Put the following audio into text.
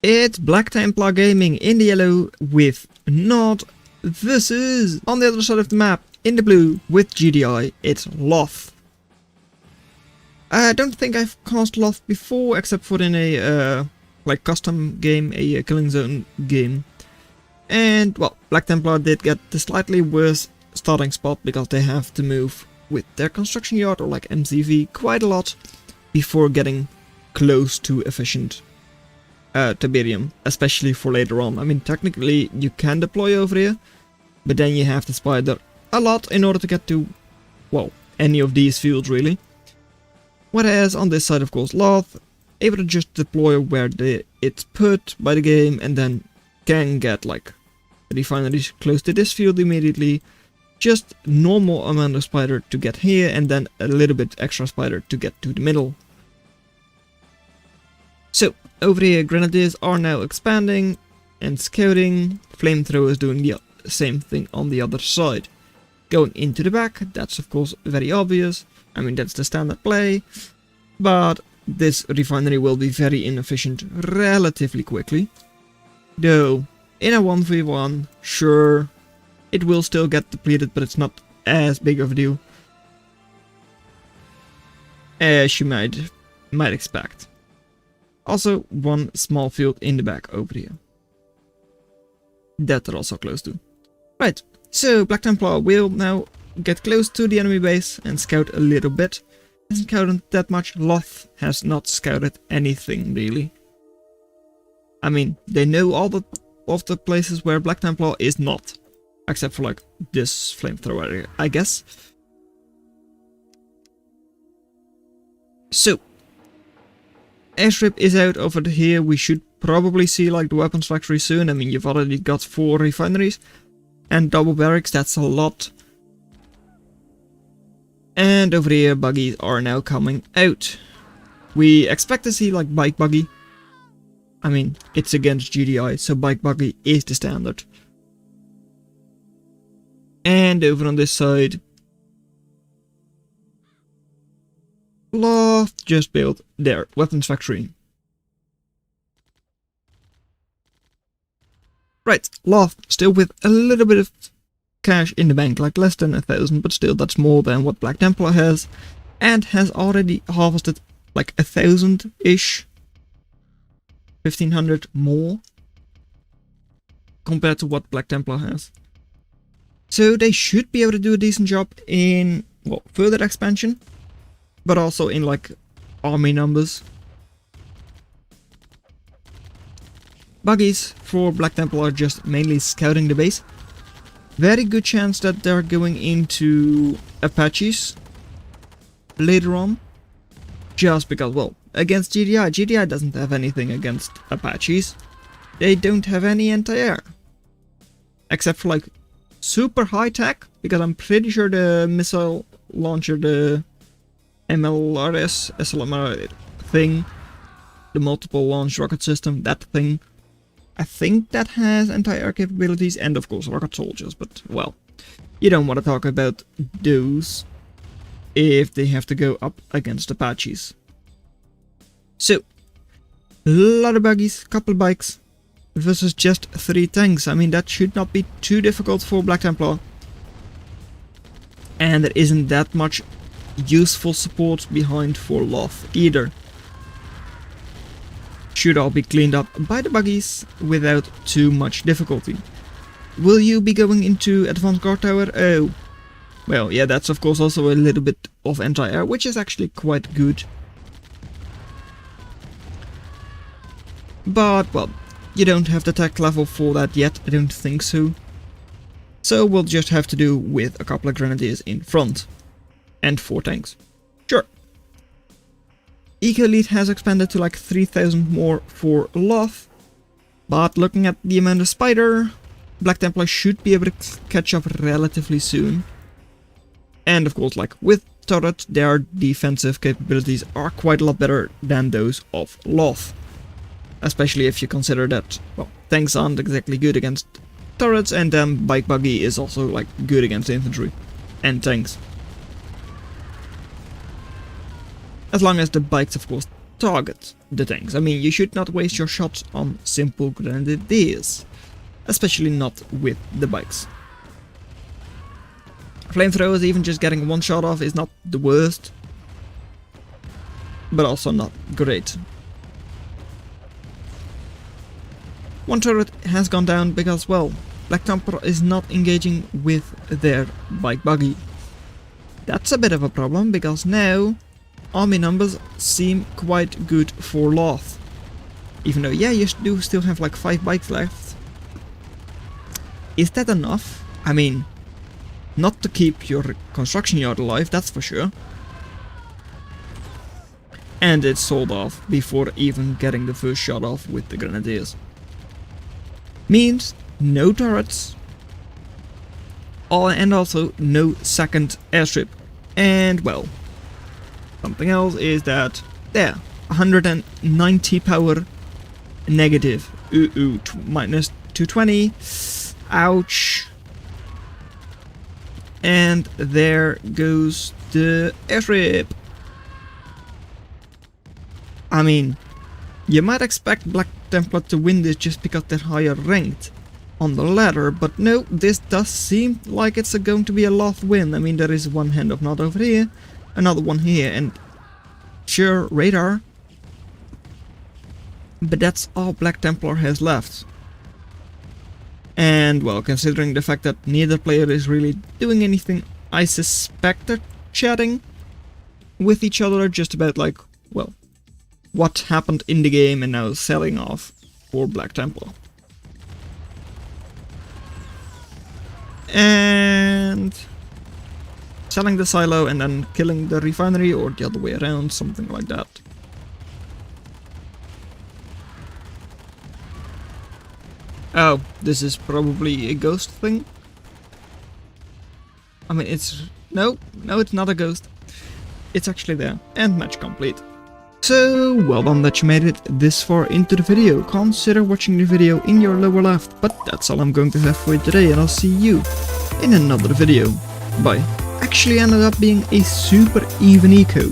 It's Black Templar Gaming in the yellow with Nod versus, on the other side of the map, in the blue with GDI, it's Loth. I don't think I've cast Loth before, except for in a like custom game, a killing zone game. And well, Black Templar did get the slightly worse starting spot because they have to move with their construction yard or like MCV quite a lot before getting close to efficient Tiberium, especially for later on. I mean, technically you can deploy over here, but then you have to spider a lot in order to get to, well, any of these fields really. Whereas on this side, of course, Loth, able to just deploy where it's put by the game and then can get like refineries close to this field immediately. Just normal amount of spider to get here and then a little bit extra spider to get to the middle. So over here, grenadiers are now expanding and scouting, flamethrowers doing the same thing on the other side. Going into the back, that's of course very obvious. I mean, that's the standard play, but this refinery will be very inefficient relatively quickly. Though, in a 1v1, sure, it will still get depleted, but it's not as big of a deal as you might expect. Also, one small field in the back over here that they're also close to. Right, so Black Templar will now get close to the enemy base and scout a little bit. Hasn't scouted that much. Loth has not scouted anything really. I mean, they know all of the places where Black Templar is not, except for like this flamethrower area, I guess. So, airstrip is out over here. We should probably see like the weapons factory soon. I mean, you've already got 4 refineries and double barracks, that's a lot. And over here, buggies are now coming out. We expect to see like bike buggy. I mean, it's against GDI, so bike buggy is the standard. And over on this side, Loth just built their weapons factory. Right, Loth still with a little bit of cash in the bank, like less than 1,000, but still that's more than what Black Templar has, and has already harvested like 1,000-ish, 1,500 more compared to what Black Templar has. So they should be able to do a decent job in, well, further expansion, but also in like army numbers. Buggies for Black Templar are just mainly scouting the base. Very good chance that they're going into Apaches later on. Just because, well, against GDI. GDI doesn't have anything against Apaches. They don't have any anti-air. Except for like super high tech, because I'm pretty sure the missile launcher, the MLRS, SLMR thing, the multiple launch rocket system, that thing, I think that has anti-air capabilities, and of course rocket soldiers, but well, you don't want to talk about those if they have to go up against Apaches. So, a lot of buggies, couple bikes, versus just 3 tanks. I mean, that should not be too difficult for Black Templar. And there isn't that much useful support behind for Loth either. Should all be cleaned up by the buggies without too much difficulty. Will you be going into Advanced Guard Tower? Oh, well, yeah, that's of course also a little bit of anti-air, which is actually quite good. But, well, you don't have the tech level for that yet, I don't think so. So we'll just have to do with a couple of grenadiers in front. And 4 tanks. Sure. Eco Elite has expanded to like 3,000 more for Loth. But looking at the amount of spider, Black Templar should be able to catch up relatively soon. And of course, like with turret, their defensive capabilities are quite a lot better than those of Loth. Especially if you consider that, well, tanks aren't exactly good against turrets, and bike buggy is also like good against infantry and tanks. As long as the bikes, of course, target the tanks. I mean, you should not waste your shots on simple grenadiers, especially not with the bikes. Flamethrowers, even just getting one shot off is not the worst, but also not great. One turret has gone down because, well, Black Templar is not engaging with their bike buggy. That's a bit of a problem, because now army numbers seem quite good for Loth. Even though, yeah, you do still have like 5 bikes left. Is that enough? I mean, not to keep your construction yard alive, that's for sure. And it's sold off before even getting the first shot off with the grenadiers. Means no turrets. And also no second airstrip. And well, something else is that there, 190 power negative. Minus 220. Ouch. And there goes the airstrip. I mean, you might expect Black Templar to win this just because they're higher ranked on the ladder, but no, this does seem like it's going to be a Loth win. I mean, there is one hand of Nod over here, another one here, and sure, radar. But that's all Black Templar has left. And well, considering the fact that neither player is really doing anything, I suspect they're chatting with each other just about like, well, what happened in the game and now selling off for Black Templar. And selling the silo and then killing the refinery, or the other way around, something like that. Oh, this is probably a ghost thing. I mean, it's... No, it's not a ghost. It's actually there. And match complete. So, well done that you made it this far into the video. Consider watching the video in your lower left. But that's all I'm going to have for you today, and I'll see you in another video. Bye. Actually ended up being a super even eco.